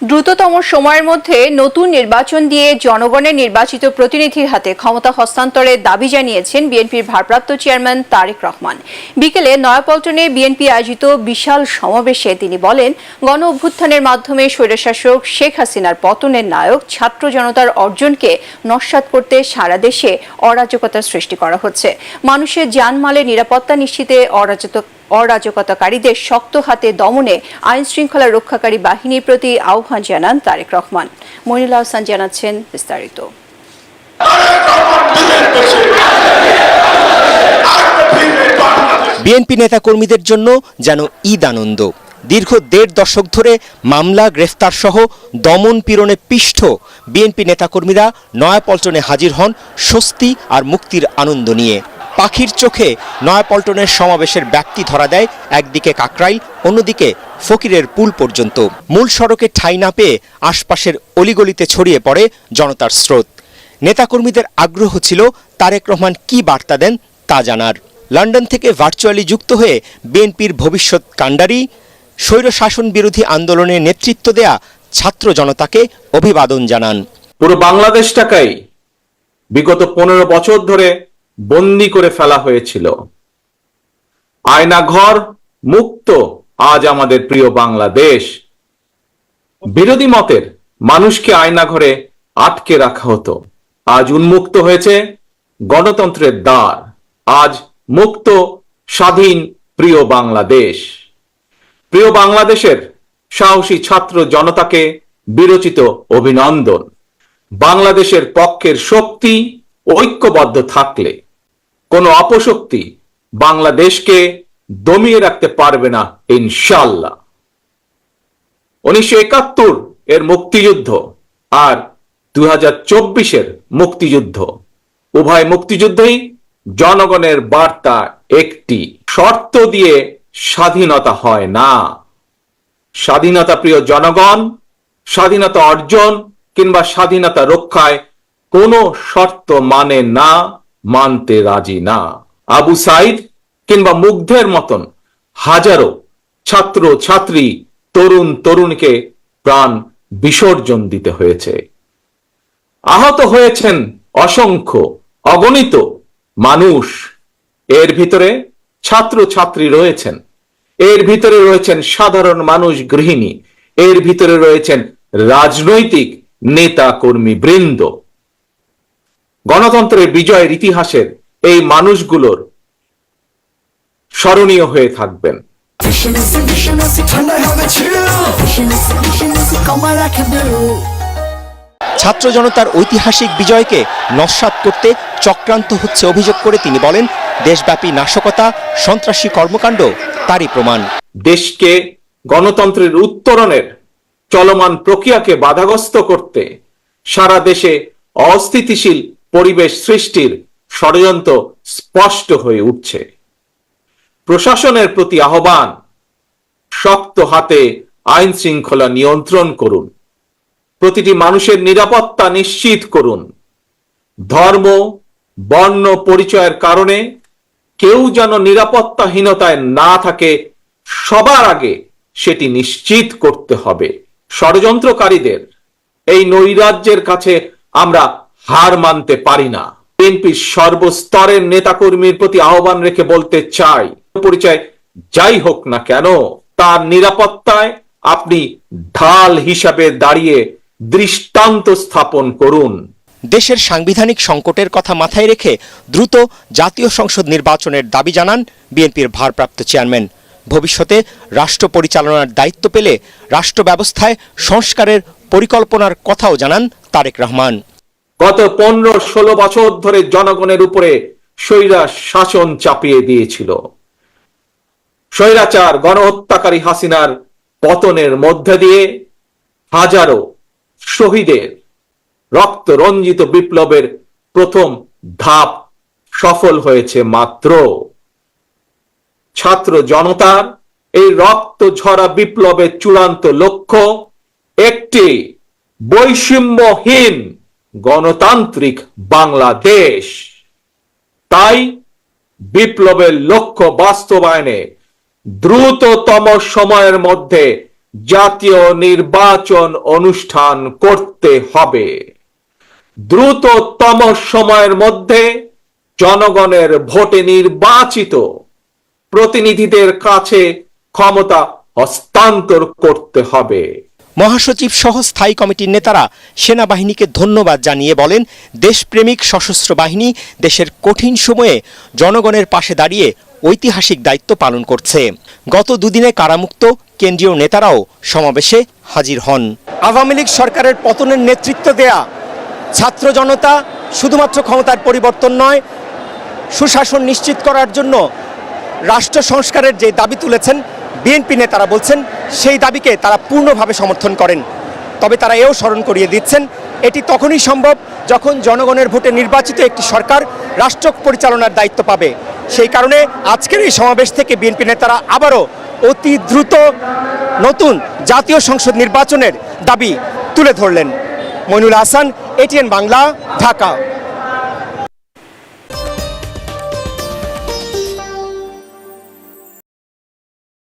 দ্রুততম সময়ের মধ্যে নতুন নির্বাচন দিয়ে জনগণের নির্বাচিত প্রতিনিধির হাতে ক্ষমতা হস্তান্তরের দাবি জানিয়েছেন বিএনপির ভারপ্রাপ্ত চেয়ারম্যান তারেক রহমান। বিকেলে নয়াপল্টনে বিএনপি আয়োজিত বিশাল সমাবেশে তিনি বলেন, গণ অভ্যুত্থানের মাধ্যমে স্বৈরশাসক শেখ হাসিনার পতনের নায়ক ছাত্র জনতার অর্জনকে নস্যাৎ করতে সারা দেশে অরাজকতার সৃষ্টি করা হচ্ছে। মানুষের জানমালের নিরাপত্তা নিশ্চিতে অরাজকতাকারীদের শক্ত হাতে দমনে আইন শৃঙ্খলা রক্ষাকারী বাহিনীর প্রতি আহ্বান জানান তারেক রহমান। মনিরুল হাসান জানাচ্ছেন বিস্তারিত। বিএনপি নেতাকর্মীদের জন্য যেন ঈদ আনন্দ। দীর্ঘ ১.৫ দশক ধরে মামলা, গ্রেফতার সহ দমন পীড়নে পিষ্ট বিএনপি নেতাকর্মীরা নয়াপল্টনে হাজির হন স্বস্তি আর মুক্তির আনন্দ নিয়ে। পাখির চোখে নয়াপল্টনের সমাবেশের ব্যাপ্তি ধরা দেয় একদিকে কাকরাইল, অন্যদিকে ফকিরের পুল পর্যন্ত। মূল সড়কে ঠাঁই না পেয়ে আশপাশের অলিগলিতে ছড়িয়ে পড়ে জনতার স্রোত। নেতাকর্মীদের আগ্রহ ছিল তারেক রহমান কি বার্তা দেন তা জানার। লন্ডন থেকে ভার্চুয়ালি যুক্ত হয়ে বিএনপির ভবিষ্যৎ কাণ্ডারি, স্বৈরশাসন বিরোধী আন্দোলনে নেতৃত্ব দেয়া ছাত্র জনতাকে অভিবাদন জানান। পুরো বাংলাদেশটাকেই বিগত ১৫ বছর ধরে বন্দী করে ফেলা হয়েছিল। আয়নাঘর মুক্ত আজ আমাদের প্রিয় বাংলাদেশ। বিরোধী মতের মানুষকে আয়নাঘরে আটকে রাখা হতো, আজ উন্মুক্ত হয়েছে গণতন্ত্রের দ্বার। আজ মুক্ত, স্বাধীন প্রিয় বাংলাদেশ। প্রিয় বাংলাদেশের সাহসী ছাত্র জনতাকে বিরচিত অভিনন্দন। বাংলাদেশের পক্ষের শক্তি ঐক্যবদ্ধ থাকলে কোনো অপশক্তি বাংলাদেশকে দমিয়ে রাখতে পারবে না ইনশাআল্লাহ। ১৯৭১ এর মুক্তিযুদ্ধ আর ২০২৪-এর মুক্তিযুদ্ধ, উভয় মুক্তিযুদ্ধেই জনগণের বার্তা একটি, শর্ত দিয়ে স্বাধীনতা হয় না। স্বাধীনতা প্রিয় জনগণ স্বাধীনতা অর্জন কিংবা স্বাধীনতা রক্ষায় কোনো শর্ত মানে না, মানতে রাজি না। আবু সাইদ কিংবা মুগ্ধের মতন হাজারো ছাত্র ছাত্রী, তরুণ তরুণীকে প্রাণ বিসর্জন দিতে হয়েছে। আহত হয়েছেন অসংখ্য, অগণিত মানুষ। এর ভিতরে ছাত্র ছাত্রী রয়েছেন, এর ভিতরে রয়েছেন সাধারণ মানুষ, গৃহিণী, এর ভিতরে রয়েছেন রাজনৈতিক নেতা কর্মী বৃন্দ। গণতন্ত্রের বিজয়ের ইতিহাসের এই মানুষগুলোর স্মরণীয় হয়ে থাকবেন। ছাত্র জনতার ঐতিহাসিক বিজয়কে নস্যাৎ করতে চক্রান্ত হচ্ছে অভিযোগ করে তিনি বলেন, দেশব্যাপী নাশকতা, সন্ত্রাসী কর্মকাণ্ড তারই প্রমাণ। দেশকে গণতন্ত্রের উত্তরণের চলমান প্রক্রিয়াকে বাধাগ্রস্ত করতে সারা দেশে অস্থিতিশীল পরিবেশ সৃষ্টির ষড়যন্ত্র স্পষ্ট হয়ে উঠছে। প্রশাসনের প্রতি আহ্বান, শক্ত হাতে আইন শৃঙ্খলা নিয়ন্ত্রণ করুন, প্রতিটি মানুষের নিরাপত্তা নিশ্চিত করুন। ধর্ম, বর্ণ পরিচয়ের কারণে কেউ যেন নিরাপত্তাহীনতায় না থাকে, সবার আগে সেটি নিশ্চিত করতে হবে। ষড়যন্ত্রকারীদের এই নৈরাজ্যের কাছে আমরা হার মানতে পারি না। বিএনপির সর্বস্তরের নেতাকর্মীর প্রতি আহ্বান রেখে বলতে চাই, পরিচয় যাই হোক না কেন, তার নিরাপত্তায় আপনি ঢাল হিসাবে দাঁড়িয়ে দৃষ্টান্ত স্থাপন করুন। দেশের সাংবিধানিক সংকটের কথা মাথায় রেখে দ্রুত জাতীয় সংসদ নির্বাচনের দাবি জানান বিএনপির ভারপ্রাপ্ত চেয়ারম্যান। ভবিষ্যতে রাষ্ট্র পরিচালনার দায়িত্ব পেলে রাষ্ট্র ব্যবস্থায় সংস্কারের পরিকল্পনার কথাও জানান তারেক রহমান। গত ১৫-১৬ বছর ধরে জনগণের উপরে স্বৈরা শাসন চাপিয়ে দিয়েছিল। স্বৈরাচার গণহত্যাকারী হাসিনার পতনের মধ্যে দিয়ে হাজারো শহীদের রক্ত রঞ্জিত বিপ্লবের প্রথম ধাপ সফল হয়েছে মাত্র। ছাত্র জনতার এই রক্ত ঝরা বিপ্লবের চূড়ান্ত লক্ষ্য একটি বৈষম্যহীন গণতান্ত্রিক বাংলাদেশ। তাই বিপ্লবের লক্ষ্য বাস্তবায়নে দ্রুততম সময়ের মধ্যে জাতীয় নির্বাচন অনুষ্ঠান করতে হবে। দ্রুততম সময়ের মধ্যে জনগণের ভোটে নির্বাচিত প্রতিনিধিদের কাছে ক্ষমতা হস্তান্তর করতে হবে। মহাসচিব সহ স্থায়ী কমিটির নেতারা সেনাবাহিনীকে ধন্যবাদ জানিয়ে বলেন, দেশপ্রেমিক সশস্ত্র বাহিনী দেশের কঠিন সময়ে জনগণের পাশে দাঁড়িয়ে ঐতিহাসিক দায়িত্ব পালন করছে। গত দুদিনে কারামুক্ত কেন্দ্রীয় নেতারাও সমাবেশে হাজির হন। আওয়ামী লীগ সরকারের পতনের নেতৃত্ব দেয়া ছাত্র জনতা শুধুমাত্র ক্ষমতার পরিবর্তন নয়, সুশাসন নিশ্চিত করার জন্য রাষ্ট্র সংস্কারের যে দাবি তুলেছেন, বিএনপি নেতারা বলছেন সেই দাবিকে তারা পূর্ণভাবে সমর্থন করেন। তবে তারা এও স্মরণ করিয়ে দিচ্ছেন, এটি তখনই সম্ভব যখন জনগণের ভোটে নির্বাচিত একটি সরকার রাষ্ট্র পরিচালনার দায়িত্ব পাবে। সেই কারণে আজকের এই সমাবেশ থেকে বিএনপি নেতারা আবারও অতি দ্রুত নতুন জাতীয় সংসদ নির্বাচনের দাবি তুলে ধরলেন। মইনুল হাসান, এটিএন বাংলা, ঢাকা।